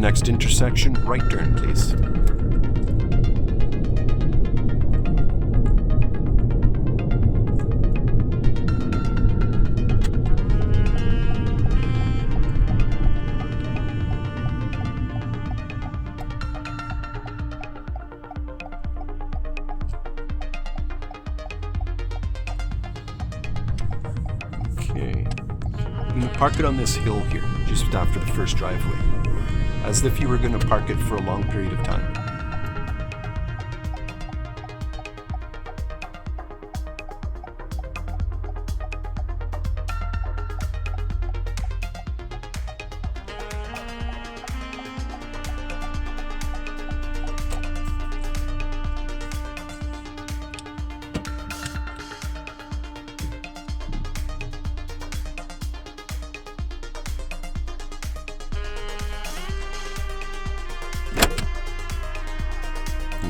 next intersection, right turn, please. Okay. I'm going to park it on this hill here, just after the first driveway, as if you were going to park it for a long period of time.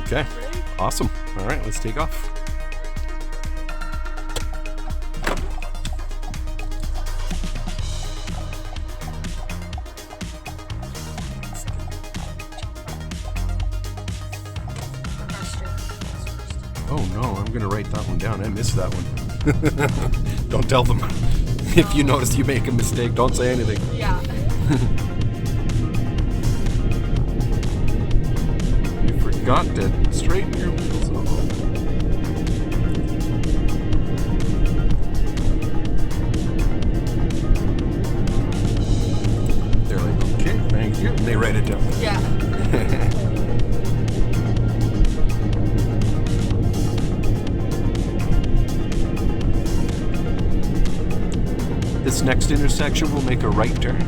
Okay, awesome. All right, let's take off. Oh no, I'm gonna write that one down. I missed that one. Don't tell them. If you notice you make a mistake, don't say anything. Yeah. Got to straighten your wheels. They're like, okay, thank you. And they write it down. Yeah. This next intersection will make a right turn.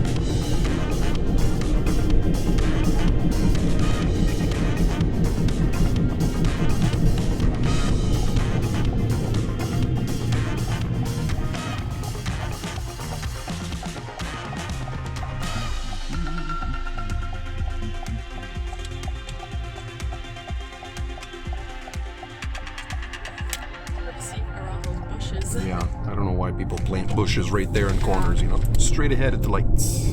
Yeah, I don't know why people plant bushes right there in corners, you know. Straight ahead at the lights.